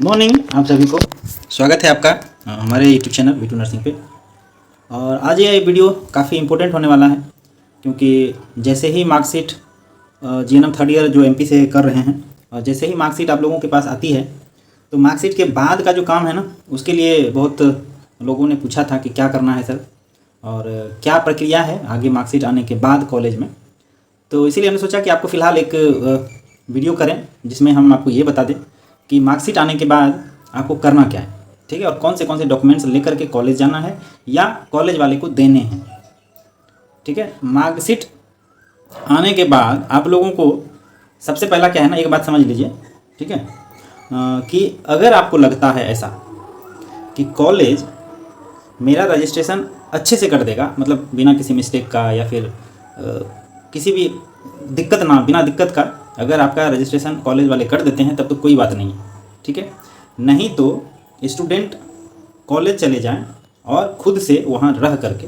Good morning आप सभी को। स्वागत है आपका हमारे यूट्यूब चैनल वी2 नर्सिंग पे। और आज ये वीडियो काफ़ी इम्पोर्टेंट होने वाला है, क्योंकि जैसे ही मार्कशीट जीएनएम थर्ड ईयर जो एमपी से कर रहे हैं, और जैसे ही मार्कशीट आप लोगों के पास आती है, तो मार्कशीट के बाद का जो काम है ना, उसके लिए बहुत लोगों ने पूछा था कि क्या करना है सर, और क्या प्रक्रिया है आगे मार्कशीट आने के बाद कॉलेज में। तो इसीलिए हमने सोचा कि आपको फ़िलहाल एक वीडियो करें जिसमें हम आपको ये बता दें कि मार्कशीट आने के बाद आपको करना क्या है, ठीक है, और कौन से डॉक्यूमेंट्स लेकर के कॉलेज जाना है या कॉलेज वाले को देने हैं। ठीक है, मार्कशीट आने के बाद आप लोगों को सबसे पहला क्या है ना, एक बात समझ लीजिए, ठीक है, कि अगर आपको लगता है ऐसा कि कॉलेज मेरा रजिस्ट्रेशन अच्छे से कर देगा, मतलब बिना किसी मिस्टेक का या फिर किसी भी बिना दिक्कत का अगर आपका रजिस्ट्रेशन कॉलेज वाले कर देते हैं, तब तो कोई बात नहीं है, ठीक है। नहीं तो स्टूडेंट कॉलेज चले जाएं और खुद से वहाँ रह करके,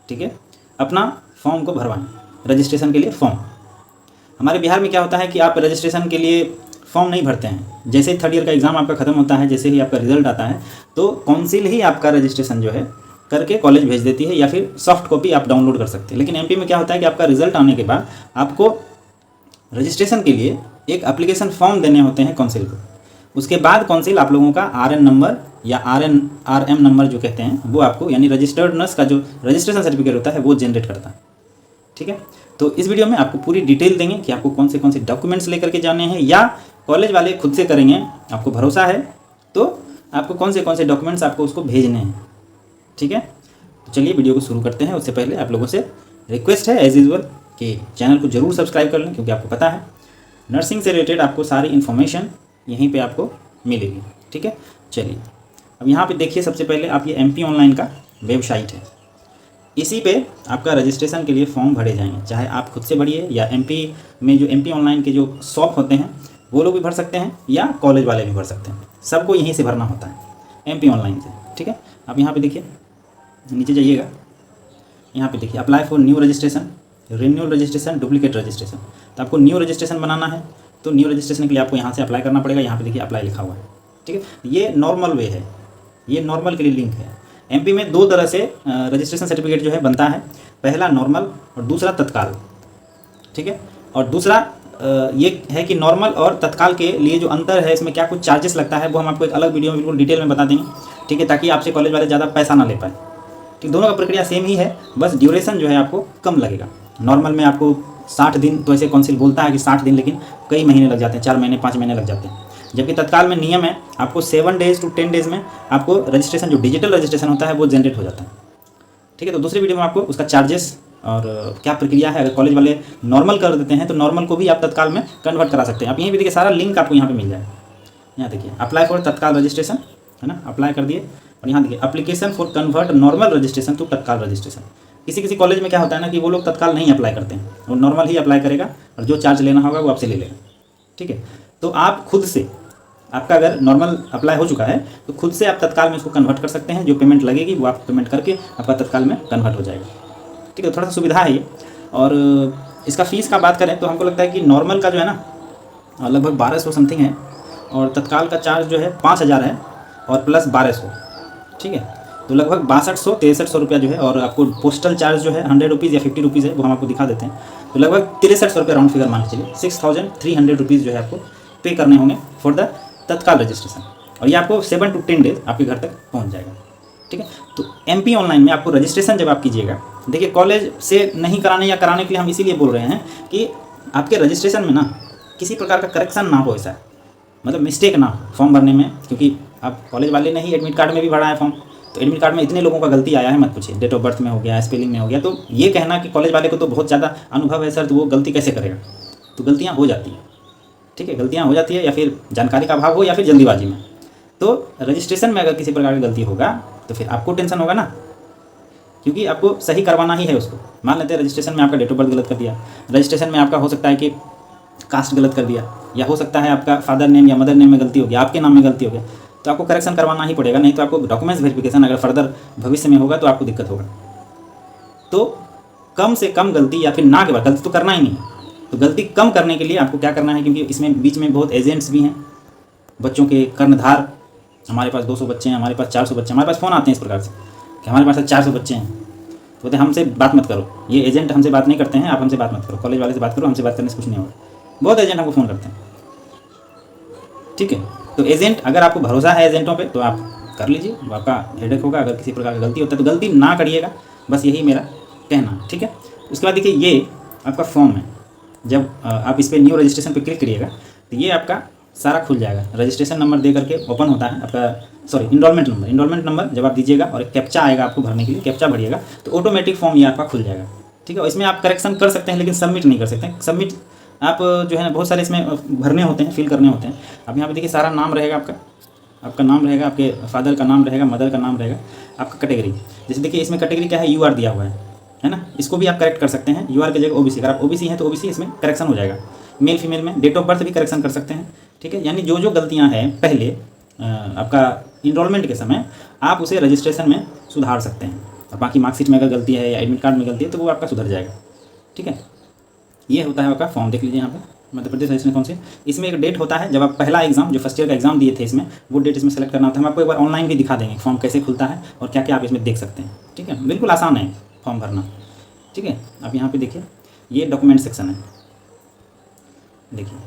ठीक है, अपना फॉर्म को भरवाएं, रजिस्ट्रेशन के लिए फॉर्म। हमारे बिहार में क्या होता है कि आप रजिस्ट्रेशन के लिए फॉर्म नहीं भरते हैं। जैसे ही थर्ड ईयर का एग्ज़ाम आपका ख़त्म होता है, जैसे ही आपका रिजल्ट आता है, तो काउंसिल ही आपका रजिस्ट्रेशन जो है करके कॉलेज भेज देती है, या फिर सॉफ्ट कॉपी आप डाउनलोड कर सकते हैं। लेकिन एमपी में क्या होता है कि आपका रिजल्ट आने के बाद आपको रजिस्ट्रेशन के लिए एक एप्लीकेशन फॉर्म देने होते हैं काउंसिल को। उसके बाद काउंसिल आप लोगों का आरएन नंबर या आरएम नंबर जो कहते हैं वो आपको, यानी रजिस्टर्ड नर्स का जो रजिस्ट्रेशन सर्टिफिकेट होता है वो जनरेट करता है, ठीक है। तो इस वीडियो में आपको पूरी डिटेल देंगे कि आपको कौन से डॉक्यूमेंट्स लेकर के जाने हैं, या कॉलेज वाले खुद से करेंगे, आपको भरोसा है तो आपको कौन से डॉक्यूमेंट्स आपको उसको भेजने हैं, ठीक है। तो चलिए वीडियो को शुरू करते हैं। उससे पहले आप लोगों से रिक्वेस्ट है एज यूजुअल कि चैनल को जरूर सब्सक्राइब कर लें, क्योंकि आपको पता है नर्सिंग से रिलेटेड आपको सारी इन्फॉर्मेशन यहीं पे आपको मिलेगी, ठीक है। चलिए अब यहाँ पे देखिए, सबसे पहले आप ये एमपी ऑनलाइन का वेबसाइट है, इसी पे आपका रजिस्ट्रेशन के लिए फॉर्म भरे जाएंगे। चाहे आप खुद से भरिए या एमपी में जो एमपी ऑनलाइन के जो शॉप होते हैं वो लोग भी भर सकते हैं, या कॉलेज वाले भी भर सकते हैं। सबको यहीं से भरना होता है एमपी ऑनलाइन से, ठीक है। आप यहाँ पे देखिए, नीचे जाइएगा, यहाँ पे देखिए apply for new registration, renewal registration, duplicate registration. तो आपको न्यू रजिस्ट्रेशन बनाना है, तो न्यू रजिस्ट्रेशन के लिए आपको यहाँ से अप्लाई करना पड़ेगा। यहाँ पे देखिए अप्लाई लिखा हुआ है, ठीक है। ये नॉर्मल वे है, ये नॉर्मल के लिए लिंक है। एमपी में दो तरह से रजिस्ट्रेशन सर्टिफिकेट जो है बनता है, पहला नॉर्मल और दूसरा तत्काल, ठीक है। और दूसरा ये है कि नॉर्मल और तत्काल के लिए जो अंतर है, इसमें क्या कुछ चार्जेस लगता है, वो हम आपको एक अलग वीडियो में बिल्कुल डिटेल में बता देंगे, ठीक है, ताकि आपसे कॉलेज वाले ज़्यादा पैसा ना ले पाए। ठीक, दोनों का प्रक्रिया सेम ही है, बस ड्यूरेशन जो है आपको कम लगेगा। नॉर्मल में आपको 60 दिन, तो ऐसे काउंसिल बोलता है कि 60 दिन, लेकिन कई महीने लग जाते हैं, 4 महीने 5 महीने लग जाते हैं। जबकि तत्काल में नियम है आपको 7 डेज़ to 10 डेज़ में आपको रजिस्ट्रेशन, जो डिजिटल रजिस्ट्रेशन होता है, वो जनरेट हो जाता है, ठीक है। तो दूसरी वीडियो में आपको उसका चार्जेस और क्या प्रक्रिया है, अगर कॉलेज वाले नॉर्मल कर देते हैं तो नॉर्मल को भी आप तत्काल में कन्वर्ट करा सकते हैं। आप यहीं भी देखिए, सारा लिंक आपको यहाँ पे मिल जाएगा। यहाँ देखिए अप्लाई फॉर तत्काल रजिस्ट्रेशन, है ना, अप्लाई कर दिए। और यहाँ देखिए application for convert normal registration to tatkal registration. किसी कॉलेज में क्या होता है ना कि वो लोग तत्काल नहीं अप्लाई करते हैं, वो नॉर्मल ही अप्लाई करेगा, और जो चार्ज लेना होगा वो आपसे ले लेगा, ठीक है। तो आप खुद से, आपका अगर नॉर्मल अप्लाई हो चुका है तो खुद से आप तत्काल में उसको कन्वर्ट कर सकते हैं। जो पेमेंट लगेगी वो आप पेमेंट करके आपका तत्काल में कन्वर्ट हो जाएगा, ठीक है। थोड़ा सा सुविधा है ये। और इसका फ़ीस का बात करें तो हमको लगता है कि नॉर्मल का जो है ना लगभग 1200 समथिंग है, और तत्काल का चार्ज जो है 5000 है, और प्लस 1200, ठीक है। तो लगभग 6200-6300 रुपया जो है। और आपको पोस्टल चार्ज जो है 100 रुपीज़ या 50 रुपीज़ है, वो हम आपको दिखा देते हैं। तो लगभग 6300 रुपये राउंड फिगर मान के चलिए, 6300 रुपीज़ जो है आपको पे करने होंगे फॉर द तत्काल रजिस्ट्रेशन। और ये आपको 7 to 10 डेज आपके घर तक पहुंच जाएगा, ठीक है। तो एमपी ऑनलाइन में आपको रजिस्ट्रेशन जब आप कीजिएगा, देखिए कॉलेज से नहीं कराने या कराने के लिए हम इसीलिए बोल रहे हैं कि आपके रजिस्ट्रेशन में ना किसी प्रकार का करेक्शन ना हो, ऐसा मतलब मिस्टेक ना हो फॉर्म भरने में, क्योंकि आप कॉलेज वाले ने ही एडमिट कार्ड में भी भरा है फॉर्म, तो एडमिट कार्ड में इतने लोगों का गलती आया है मत पूछिए, डेट ऑफ बर्थ में हो गया, स्पेलिंग में हो गया। तो ये कहना कि कॉलेज वाले को तो बहुत ज़्यादा अनुभव है सर, तो वो गलती कैसे करेगा, तो गलतियाँ हो जाती हैं, ठीक है, गलतियाँ हो जाती है, या फिर जानकारी का अभाव हो, या फिर जल्दीबाजी में। तो रजिस्ट्रेशन में अगर किसी प्रकार की गलती होगा तो फिर आपको टेंशन होगा ना, क्योंकि आपको सही करवाना ही है उसको। मान लेते हैं रजिस्ट्रेशन में आपका डेट ऑफ बर्थ गलत कर दिया, रजिस्ट्रेशन में आपका हो सकता है कि कास्ट गलत कर दिया, या हो सकता है आपका फादर नेम या मदर नेम में गलती हो गया, आपके नाम में गलती हो गया, तो आपको करेक्शन करवाना ही पड़ेगा। नहीं तो आपको डॉक्यूमेंट्स वेरिफिकेशन अगर फर्दर भविष्य में होगा तो आपको दिक्कत होगा। तो कम से कम गलती, या फिर ना के बाद गलती तो करना ही नहीं, तो गलती कम करने के लिए आपको क्या करना है, क्योंकि इसमें बीच में बहुत एजेंट्स भी हैं, बच्चों के कर्णधार हमारे पास 200 बच्चे हैं, हमारे पास 400 बच्चे हैं, हमारे पास फ़ोन आते हैं इस प्रकार से कि हमारे पास 400 बच्चे हैं, तो बोलते हमसे बात मत करो, ये एजेंट हमसे बात नहीं करते हैं, आप हमसे बात मत करो, कॉलेज वाले से बात करो, हमसे बात करने से कुछ नहीं होगा। बहुत एजेंट हमको फ़ोन करते हैं, ठीक है। तो एजेंट, अगर आपको भरोसा है एजेंटों पे तो आप कर लीजिए, आपका हेडेक होगा। अगर किसी प्रकार की गलती होता है तो गलती ना करिएगा, बस यही मेरा कहना, ठीक है। उसके बाद देखिए, ये आपका फॉर्म है, जब आप इस पर न्यू रजिस्ट्रेशन पे क्लिक करिएगा तो ये आपका सारा खुल जाएगा। रजिस्ट्रेशन नंबर दे करके ओपन होता है आपका, सॉरी इनरोलमेंट नंबर जब आप दीजिएगा और एक कैप्चा आएगा आपको भरने के लिए, कैप्चा भरिएगा तो ऑटोमेटिक फॉर्म ये आपका खुल जाएगा, ठीक है। और इसमें आप करेक्शन कर सकते हैं लेकिन सबमिट नहीं कर सकते। सबमिट आप जो है ना, बहुत सारे इसमें भरने होते हैं, फिल करने होते हैं। अब यहाँ पे देखिए सारा नाम रहेगा आपका नाम रहेगा, आपके फादर का नाम रहेगा, मदर का नाम रहेगा, आपका कैटेगरी, जैसे देखिए इसमें कैटेगरी क्या है, यूआर दिया हुआ है ना, इसको भी आप करेक्ट कर सकते हैं। यूआर की जगह ओबीसी, अगर आप ओबीसी हैं तो ओबीसी इसमें करेक्शन हो जाएगा। मेल फीमेल में डेट ऑफ बर्थ भी करेक्शन कर सकते हैं, ठीक है। यानी जो गलतियाँ हैं पहले आपका इनरोलमेंट के समय, आप उसे रजिस्ट्रेशन में सुधार सकते हैं। और बाकी मार्कशीट में अगर गलती है या एडमिट कार्ड में गलती है तो वो आपका सुधर जाएगा, ठीक है। ये होता है आपका फॉर्म, देख लीजिए यहाँ पे मध्य प्रदेश रजिस्ट्रेशन काउंसिल। इसमें एक डेट होता है जब आप पहला एग्जाम, जो फर्स्ट ईयर का एग्जाम दिए थे, इसमें वो डेट इसमें सेलेक्ट करना होता है। हम आपको एक बार ऑनलाइन भी दिखा देंगे फॉर्म कैसे खुलता है और क्या क्या आप इसमें देख सकते हैं, ठीक है। बिल्कुल आसान है फॉर्म भरना, ठीक है। आप यहाँ पे देखिए, ये डॉक्यूमेंट सेक्शन है, देखिए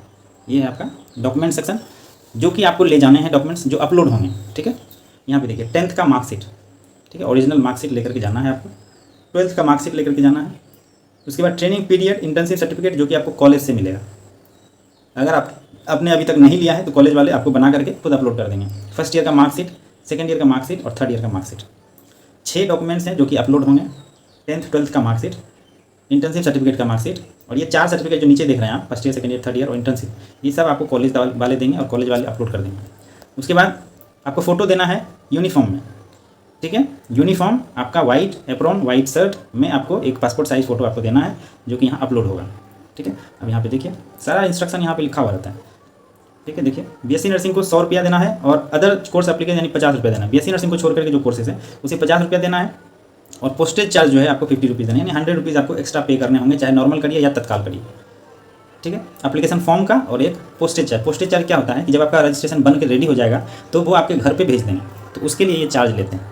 ये है आपका डॉक्यूमेंट सेक्शन, जो कि आपको ले जाने हैं डॉक्यूमेंट्स जो अपलोड होंगे, ठीक है। यहाँ पे देखिए 10th का मार्कशीट, ठीक है, ओरिजिनल मार्कशीट लेकर के जाना है आपको, 12th का मार्कशीट लेकर के जाना है। उसके बाद ट्रेनिंग पीरियड इंटर्नशिप सर्टिफिकेट, जो कि आपको कॉलेज से मिलेगा। अगर आप आपने अभी तक नहीं लिया है तो कॉलेज वाले आपको बना करके खुद अपलोड कर देंगे। फर्स्ट ईयर का मार्कशीट, सेकंड ईयर का मार्कशीट और थर्ड ईयर का मार्कशीट, 6 डॉक्यूमेंट्स हैं जो कि अपलोड होंगे। 10th 12th का मार्कशीट, इंटर्नशिप सर्टिफिकेट का मार्कशीट, और ये 4 सर्टिफिकेट जो नीचे देख रहे हैं आप, first year, second year, third year और इंटर्नशिप, ये सब आपको कॉलेज वाले देंगे और कॉलेज वाले अपलोड कर देंगे। उसके बाद आपको फ़ोटो देना है यूनिफॉर्म में, ठीक है। यूनिफॉर्म आपका वाइट एप्रॉन, वाइट शर्ट में आपको एक पासपोर्ट साइज़ फ़ोटो आपको देना है, जो कि यहाँ अपलोड होगा, ठीक है। अब यहाँ पे देखिए सारा इंस्ट्रक्शन यहाँ पे लिखा हुआ रहता है, ठीक है। देखिए बीएससी नर्सिंग को 100 रुपया देना है और अदर कोर्स एप्लीकेशन यानी 50 रुपया देना है। बीएससी नर्सिंग को छोड़ करके जो कोर्सेज है उसे 50 रुपया देना है, और पोस्टेज चार्ज जो है आपको 50 रुपीज़ देना है, यानी 100 रुपीज़ आपको एक्स्ट्रा पे करने होंगे, चाहे नॉर्मल करिए या तत्काल करिए, ठीक है। एप्लीकेशन फॉर्म का और एक पोस्टेज चार्ज। पोस्टेज चार्ज क्या होता है कि जब आपका रजिस्ट्रेशन बन के रेडी हो जाएगा तो वो आपके घर पे भेज देंगे, तो उसके लिए ये चार्ज लेते हैं,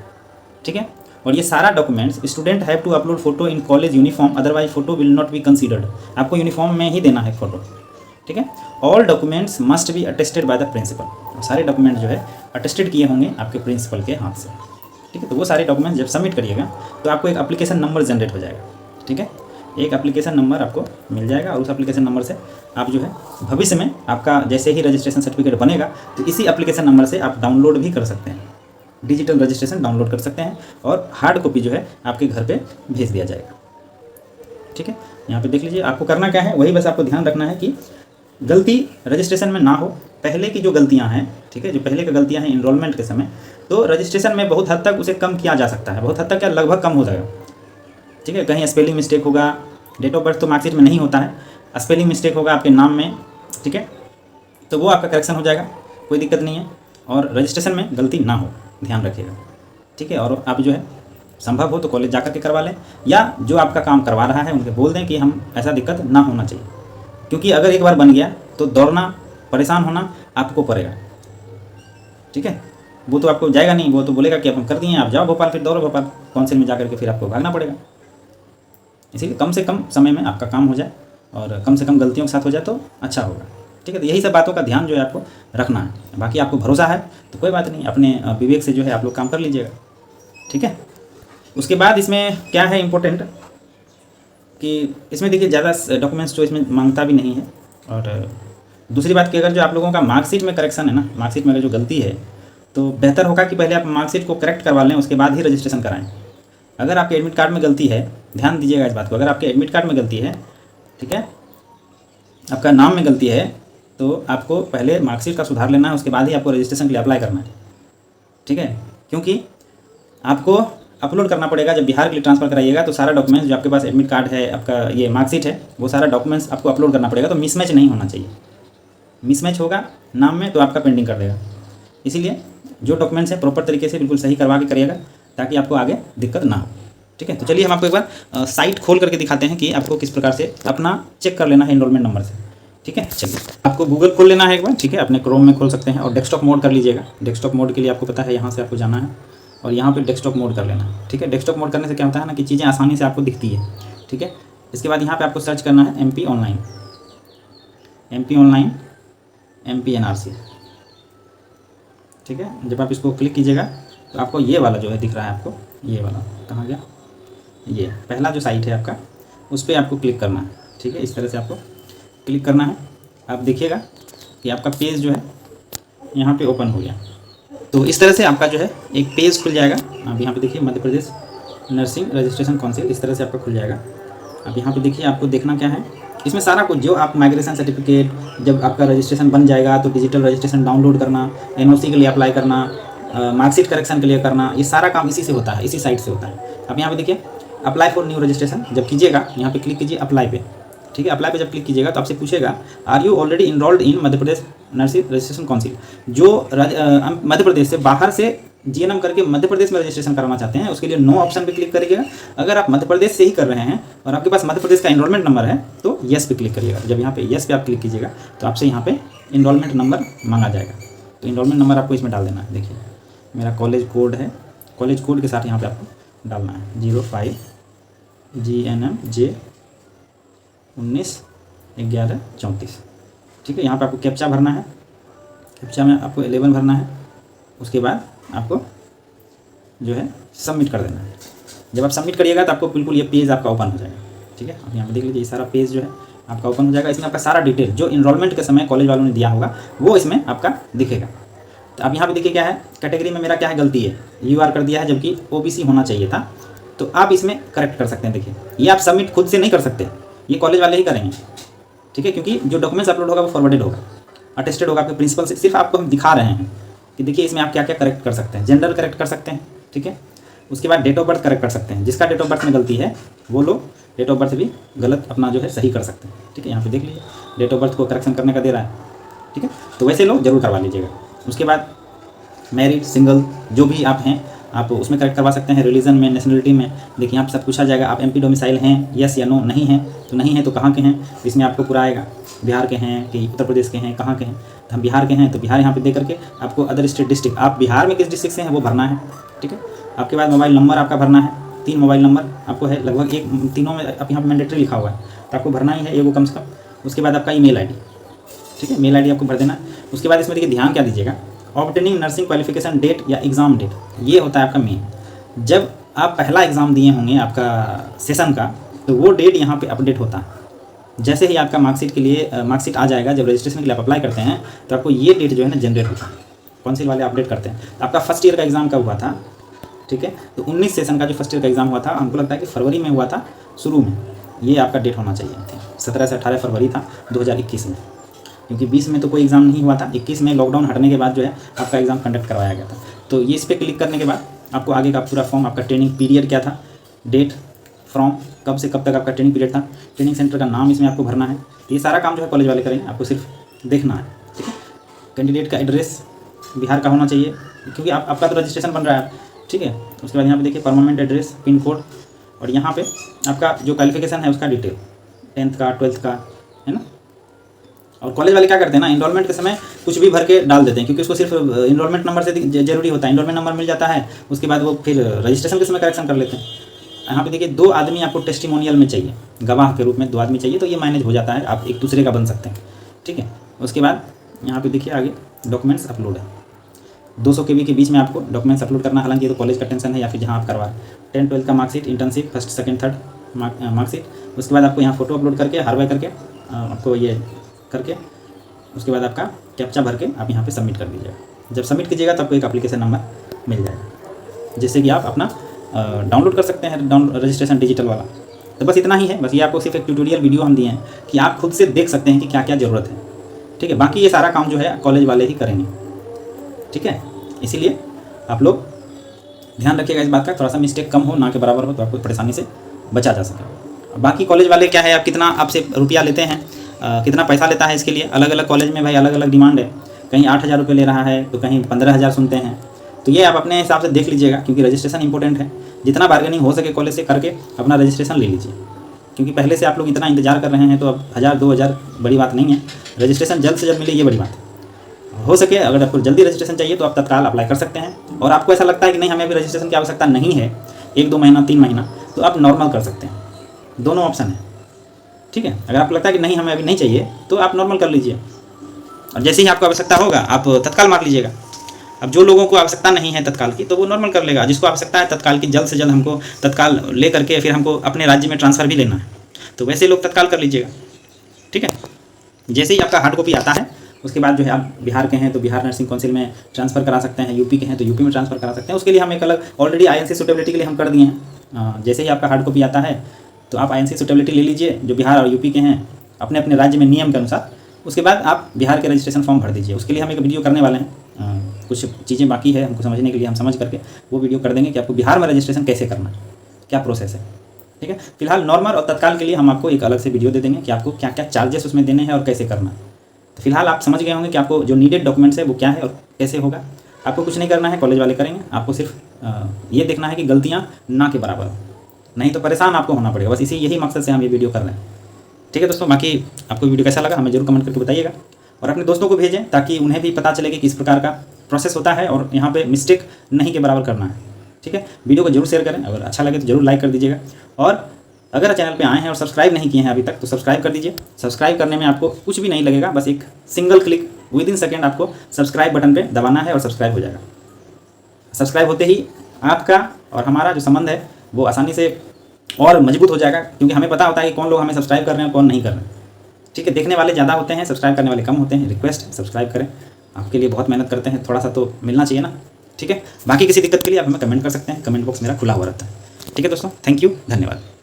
ठीक है। और ये सारा documents, student have to upload photo in college uniform, otherwise photo will not be considered. आपको यूनिफॉर्म में ही देना है फोटो, ठीक है। All documents must be attested by the principal. सारे डॉक्यूमेंट जो है अटेस्टेड किए होंगे आपके प्रिंसिपल के हाथ से, ठीक है। तो वो सारे डॉक्यूमेंट्स जब सबमिट करिएगा तो आपको एक एप्लीकेशन नंबर जनरेट हो जाएगा, ठीक है। एक एप्लीकेशन नंबर आपको मिल जाएगा और उस एप्लीकेशन नंबर से आप जो है भविष्य में आपका जैसे ही रजिस्ट्रेशन सर्टिफिकेट बनेगा तो इसी एप्लीकेशन नंबर से आप डाउनलोड भी कर सकते हैं, डिजिटल रजिस्ट्रेशन डाउनलोड कर सकते हैं और हार्ड कॉपी जो है आपके घर पे भेज दिया जाएगा, ठीक है। यहाँ पे देख लीजिए आपको करना क्या है, वही बस आपको ध्यान रखना है कि गलती रजिस्ट्रेशन में ना हो। पहले की जो गलतियाँ हैं, ठीक है, जो पहले की गलतियाँ हैं इनरोलमेंट के समय, तो रजिस्ट्रेशन में बहुत हद तक उसे कम किया जा सकता है, बहुत हद तक क्या, लगभग कम हो जाएगा, ठीक है। कहीं स्पेलिंग मिस्टेक होगा, डेट ऑफ बर्थ तो मार्कशीट में नहीं होता है, स्पेलिंग मिस्टेक होगा आपके नाम में, ठीक है, तो वो आपका करेक्शन हो जाएगा, कोई दिक्कत नहीं है। और रजिस्ट्रेशन में गलती ना हो, ध्यान रखिएगा, ठीक है। और आप जो है संभव हो तो कॉलेज जा करके करवा लें, या जो आपका काम करवा रहा है उनके बोल दें कि हम ऐसा दिक्कत ना होना चाहिए, क्योंकि अगर एक बार बन गया तो दौड़ना, परेशान होना आपको पड़ेगा, ठीक है। वो तो आपको जाएगा नहीं, वो तो बोलेगा कि अब हम कर दिए, आप जाओ भोपाल, फिर दौड़ो भोपाल काउंसिल में जा करके फिर आपको भागना पड़ेगा। इसीलिए कम से कम समय में आपका काम हो जाए और कम से कम गलतियों के साथ हो जाए तो अच्छा होगा, ठीक है। तो यही सब बातों का ध्यान जो है आपको रखना है। बाकी आपको भरोसा है तो कोई बात नहीं, अपने विवेक से जो है आप लोग काम कर लीजिएगा, ठीक है। उसके बाद इसमें क्या है इम्पोर्टेंट कि इसमें देखिए ज़्यादा डॉक्यूमेंट्स जो इसमें मांगता भी नहीं है। और दूसरी बात कि अगर जो आप लोगों का मार्कशीट में करेक्शन है ना, मार्कशीट में अगर जो गलती है तो बेहतर होगा कि पहले आप मार्कशीट को करेक्ट करवा लें, उसके बाद ही रजिस्ट्रेशन कराएं। अगर आपके एडमिट कार्ड में गलती है, ध्यान दीजिएगा इस बात को, अगर आपके एडमिट कार्ड में गलती है, ठीक है, आपका नाम में गलती है, तो आपको पहले मार्कशीट का सुधार लेना है, उसके बाद ही आपको रजिस्ट्रेशन के लिए अप्लाई करना है, ठीक है। क्योंकि आपको अपलोड करना पड़ेगा, जब बिहार के लिए ट्रांसफ़र कराइएगा तो सारा डॉक्यूमेंट्स जो आपके पास एडमिट कार्ड है, आपका ये मार्कशीट है, वो सारा डॉक्यूमेंट्स आपको अपलोड करना पड़ेगा। तो मिसमैच नहीं होना चाहिए, मिसमैच होगा नाम में तो आपका पेंडिंग कर देगा। इसीलिए जो डॉक्यूमेंट्स है प्रॉपर तरीके से बिल्कुल सही करवा के करिएगा, ताकि आपको आगे दिक्कत ना हो, ठीक है। तो चलिए हम आपको एक बार साइट खोल करके दिखाते हैं कि आपको किस प्रकार से अपना चेक कर लेना है एनरोलमेंट नंबर से, ठीक है। चलिए, आपको गूगल खोल लेना है एक बार, ठीक है, अपने क्रोम में खोल सकते हैं और डेस्कटॉप मोड कर लीजिएगा। डेस्कटॉप मोड के लिए आपको पता है यहाँ से आपको जाना है और यहाँ पे डेस्कटॉप मोड कर लेना है, ठीक है। डेस्कटॉप मोड करने से क्या होता है ना कि चीज़ें आसानी से आपको दिखती है, ठीक है। इसके बाद यहाँ पे आपको सर्च करना है MP ऑनलाइन, MP NRC, ठीक है। जब आप इसको क्लिक कीजिएगा तो आपको ये वाला जो है दिख रहा है, आपको ये वाला कहाँ गया, ये पहला जो साइट है आपका, उस पर आपको क्लिक करना है, ठीक है। इस तरह से आपको क्लिक करना है। आप देखिएगा कि आपका पेज जो है यहाँ पे ओपन हो गया। तो इस तरह से आपका जो है एक पेज खुल जाएगा। आप यहाँ पे देखिए मध्य प्रदेश नर्सिंग रजिस्ट्रेशन काउंसिल, इस तरह से आपका खुल जाएगा। अब यहाँ पे देखिए आपको देखना क्या है, इसमें सारा कुछ जो आप माइग्रेशन सर्टिफिकेट, जब आपका रजिस्ट्रेशन बन जाएगा तो डिजिटल रजिस्ट्रेशन डाउनलोड करना, NOC के लिए अप्लाई करना, मार्कशीट करेक्शन के लिए करना, ये सारा काम इसी से होता है, इसी साइट से होता है। अब यहाँ पे देखिए अप्लाई फॉर न्यू रजिस्ट्रेशन, जब कीजिएगा यहाँ पे क्लिक कीजिए अप्लाई पे, ठीक है। अप्लाई पे जब क्लिक कीजिएगा तो आपसे पूछेगा are you already enrolled in Madhya Pradesh nursing registration council. जो मध्य प्रदेश से बाहर से GNM करके मध्य प्रदेश में रजिस्ट्रेशन कराना चाहते हैं, उसके लिए नो ऑप्शन पे क्लिक करिएगा। अगर आप मध्य प्रदेश से ही कर रहे हैं और आपके पास मध्य प्रदेश का इनरोलमेंट नंबर है तो येस पे क्लिक करिएगा। जब यहाँ पे येस पे आप क्लिक कीजिएगा तो आपसे यहाँ पे इनरोलमेंट नंबर मांगा जाएगा, तो इनरोलमेंट नंबर आपको इसमें डाल देना है। देखिए मेरा कॉलेज कोड है, कॉलेज कोड के साथ यहाँ पर आपको डालना है 05 GNMJ 191134, ठीक है। यहाँ पे आपको कैप्चा भरना है, कैप्चा में आपको 11 भरना है। उसके बाद आपको जो है सबमिट कर देना है। जब आप सबमिट करिएगा तो आपको बिल्कुल ये पेज आपका ओपन हो जाएगा, ठीक है। आप यहाँ पे देख लीजिए ये सारा पेज जो है आपका ओपन हो जाएगा। इसमें आपका सारा डिटेल जो इनरोलमेंट के समय कॉलेज वालों ने दिया होगा वो इसमें आपका दिखेगा। तो अब यहाँ पे देखिए क्या है, कैटेगरी में मेरा क्या है, गलती है, UR कर दिया है जबकि OBC होना चाहिए था, तो आप इसमें करेक्ट कर सकते हैं। देखिए ये आप सबमिट खुद से नहीं कर सकते, ये कॉलेज वाले ही करेंगे, ठीक है, क्योंकि जो डॉक्यूमेंट्स अपलोड होगा वो फॉरवर्डेड होगा, अटेस्टेड होगा आपके प्रिंसिपल से। सिर्फ आपको हम दिखा रहे हैं कि देखिए इसमें आप क्या क्या करेक्ट कर सकते हैं। जेंडर करेक्ट कर सकते हैं, ठीक है। उसके बाद डेट ऑफ बर्थ करेक्ट कर सकते हैं, जिसका डेट ऑफ बर्थ में गलती है वो लोग डेट ऑफ बर्थ भी गलत अपना जो है सही कर सकते हैं, ठीक है। यहाँ पे देख लीजिए डेट ऑफ बर्थ को करेक्शन करने का दे रहा है, ठीक है। तो वैसे लोग जरूर करवा लीजिएगा। उसके बाद मैरिड सिंगल जो भी आप हैं आप उसमें करेक्ट करवा सकते हैं। रिलीजन में, नेशनलिटी में देखिए आप सब पूछा जाएगा आप MP डोमिसाइल हैं, यस या नो, नहीं है तो नहीं है तो कहाँ के हैं, इसमें आपको पूरा आएगा, बिहार के हैं कि उत्तर प्रदेश के हैं, कहाँ के हैं, तो हम बिहार के हैं तो बिहार यहाँ पे दे करके आपको अदर स्टेट डिस्ट्रिक्ट, आप बिहार में किस डिस्ट्रिक्ट से हैं वो भरना है, ठीक है। आपके बाद मोबाइल नंबर आपका भरना है, 3 मोबाइल नंबर आपको है लगभग, एक तीनों में आप यहाँ पर मैंडेटरी लिखा हुआ है तो आपको भरना ही है एगो कम से कम। उसके बाद आपका email ID, ठीक है, मेल ID आपको भर देना है। उसके बाद इसमें देखिए ध्यान क्या दीजिएगा, ऑब्टेनिंग नर्सिंग क्वालिफिकेशन डेट या एग्ज़ाम डेट, ये होता है आपका मेन। जब आप पहला एग्ज़ाम दिए होंगे आपका सेशन का तो वो डेट यहाँ पे अपडेट होता है। जैसे ही आपका मार्कशीट के लिए मार्कशीट आ जाएगा, जब रजिस्ट्रेशन के लिए आप अप्लाई करते हैं तो आपको ये डेट जो है ना जनरेट होता है, काउंसिल वाले अपडेट करते हैं। तो आपका फर्स्ट ईयर का एग्ज़ाम कब हुआ था, ठीक है, तो 19 सेशन का जो फर्स्ट ईयर का एग्ज़ाम हुआ था, हमको लगता है कि फरवरी में हुआ था शुरू में, ये आपका डेट होना चाहिए। 17 से 18 फरवरी था 2021 में, क्योंकि 20 में तो कोई एग्ज़ाम नहीं हुआ था, 21 में लॉकडाउन हटने के बाद जो है आपका एग्ज़ाम कंडक्ट करवाया गया था। तो ये इस पर क्लिक करने के बाद आपको आगे का पूरा फॉर्म, आपका ट्रेनिंग पीरियड क्या था, डेट फ्रॉम कब से कब तक आपका ट्रेनिंग पीरियड था, ट्रेनिंग सेंटर का नाम इसमें आपको भरना है। तो ये सारा काम जो है कॉलेज वाले करेंगे, आपको सिर्फ देखना है, ठीक है। कैंडिडेट का एड्रेस बिहार का होना चाहिए क्योंकि आपका तो रजिस्ट्रेशन बन रहा है, ठीक है। उसके बाद यहाँ पे देखिए परमानेंट एड्रेस, पिन कोड, और यहाँ पे आपका जो क्वालिफिकेशन है उसका डिटेल, 10th का 12th का, है ना। और कॉलेज वाले क्या करते हैं ना, इनरोलमेंट के समय कुछ भी भर के डाल देते हैं क्योंकि उसको सिर्फ इनरोलमेंट नंबर से जरूरी होता है, इनरोलमेंट नंबर मिल जाता है, उसके बाद वो फिर रजिस्ट्रेशन के समय करेक्शन कर लेते हैं। यहाँ पे देखिए 2 आदमी आपको टेस्टिमोनियल में चाहिए, गवाह के रूप में 2 आदमी चाहिए, तो ये मैनेज हो जाता है, आप एक दूसरे का बन सकते हैं, ठीक है। उसके बाद यहाँ पे देखिए आगे डॉक्यूमेंट्स अपलोड है, 200 KB के बीच में आपको डॉक्यूमेंट्स अपलोड करना, हालांकि ये तो कॉलेज का टेंशन है या फिर जहाँ आप करवा 10th 12th का marksheet, internship first second third marksheet. उसके बाद आपको यहाँ फोटो अपलोड करके हार्डवेयर करके आपको ये करके उसके बाद आपका कैप्चा भर के आप यहाँ पे सबमिट कर दीजिएगा। जब सबमिट कीजिएगा तो आपको एक एप्लीकेशन नंबर मिल जाएगा जिससे कि आप अपना डाउनलोड कर सकते हैं, रजिस्ट्रेशन डिजिटल वाला। तो बस इतना ही है, बस ये आपको सिर्फ एक ट्यूटोरियल वीडियो हम दिए हैं कि आप खुद से देख सकते हैं कि क्या क्या ज़रूरत है, ठीक है। बाकी ये सारा काम जो है कॉलेज वाले ही करेंगे, ठीक है। इसीलिए आप लोग ध्यान रखिएगा इस बात का, थोड़ा सा मिस्टेक कम हो ना के बराबर हो तो आपको परेशानी से बचा जा सके। बाकी कॉलेज वाले क्या है, आप कितना आपसे रुपया लेते हैं, कितना पैसा लेता है इसके लिए, अलग अलग कॉलेज में भाई अलग अलग डिमांड है, कहीं 8,000 रुपये ले रहा है तो कहीं 15,000 सुनते हैं। तो ये आप अपने हिसाब से देख लीजिएगा क्योंकि रजिस्ट्रेशन इंपॉर्टेंट है, जितना बार्गेनिंग हो सके कॉलेज से करके अपना रजिस्ट्रेशन ले लीजिए, क्योंकि पहले से आप लोग इतना इंतजार कर रहे हैं, तो अब 1000-2000 बड़ी बात नहीं है। रजिस्ट्रेशन जल्द से जल्द मिले, ये बड़ी बात है। हो सके अगर आपको जल्दी रजिस्ट्रेशन चाहिए तो आप तत्काल अप्लाई कर सकते हैं। और आपको ऐसा लगता है कि नहीं, हमें अभी रजिस्ट्रेशन की आवश्यकता नहीं है, 1-2 महीना 3 महीना, तो आप नॉर्मल कर सकते हैं। दोनों ऑप्शन है, ठीक है। अगर आपको लगता है कि नहीं हमें अभी नहीं चाहिए तो आप नॉर्मल कर लीजिए, और जैसे ही आपको आवश्यकता होगा आप तत्काल मार लीजिएगा। अब जो लोगों को आवश्यकता नहीं है तत्काल की, तो वो नॉर्मल कर लेगा। जिसको आवश्यकता है तत्काल की, जल्द से जल्द हमको तत्काल ले करके फिर हमको अपने राज्य में ट्रांसफ़र भी लेना है, तो वैसे लोग तत्काल कर लीजिएगा, ठीक है। जैसे ही आपका हार्ड कॉपी आता है, उसके बाद जो है आप बिहार के हैं तो बिहार नर्सिंग काउंसिल में ट्रांसफ़र करा सकते हैं, यूपी के हैं तो यूपी में ट्रांसफ़र करा सकते हैं। उसके लिए हम एक अलग ऑलरेडी INC सूटेबिलिटी के लिए हम कर दिए हैं। जैसे ही आपका हार्ड कॉपी आता है तो आप INC सूटेबिलिटी ले लीजिए, जो बिहार और यूपी के हैं, अपने अपने राज्य में नियम के अनुसार। उसके बाद आप बिहार के रजिस्ट्रेशन फॉर्म भर दीजिए। उसके लिए हम एक वीडियो करने वाले हैं, कुछ चीज़ें बाकी है हमको समझने के लिए, हम समझ करके वो वीडियो कर देंगे कि आपको बिहार में रजिस्ट्रेशन कैसे करना है, क्या प्रोसेस है, ठीक है। फिलहाल नॉर्मल और तत्काल के लिए हम आपको एक अलग से वीडियो दे देंगे कि आपको क्या क्या चार्जेस उसमें देने हैं और कैसे करना है। तो फिलहाल आप समझ गए होंगे कि आपको जो नीडेड डॉक्यूमेंट्स है वो क्या है और कैसे होगा। आपको कुछ नहीं करना है, कॉलेज वाले करेंगे। आपको सिर्फ ये देखना है कि गलतियाँ ना के बराबर हो, नहीं तो परेशान आपको होना पड़ेगा। बस यही मकसद से हम ये वीडियो कर रहे हैं, ठीक है दोस्तों। बाकी आपको वीडियो कैसा लगा हमें जरूर कमेंट करके बताइएगा, और अपने दोस्तों को भेजें ताकि उन्हें भी पता चले कि किस प्रकार का प्रोसेस होता है और यहाँ पे मिस्टेक नहीं के बराबर करना है, ठीक है। वीडियो को जरूर शेयर करें, अगर अच्छा लगे तो जरूर लाइक कर दीजिएगा, और अगर चैनल पे आए हैं और सब्सक्राइब नहीं किए हैं अभी तक तो सब्सक्राइब कर दीजिए। सब्सक्राइब करने में आपको कुछ भी नहीं लगेगा, बस एक सिंगल क्लिक विदिन सेकेंड आपको सब्सक्राइब बटन पे दबाना है और सब्सक्राइब हो जाएगा। सब्सक्राइब होते ही आपका और हमारा जो संबंध है वो आसानी से और मजबूत हो जाएगा, क्योंकि हमें पता होता है कि कौन लोग हमें सब्सक्राइब कर रहे हैं, कौन नहीं कर रहे हैं, ठीक है। देखने वाले ज़्यादा होते हैं, सब्सक्राइब करने वाले कम होते हैं। रिक्वेस्ट सब्सक्राइब करें, आपके लिए बहुत मेहनत करते हैं, थोड़ा सा तो मिलना चाहिए ना, ठीक है। बाकी किसी दिक्कत के लिए आप हमें कमेंट कर सकते हैं, कमेंट बॉक्स मेरा खुला हुआ रहता है, ठीक है दोस्तों। थैंक यू, धन्यवाद।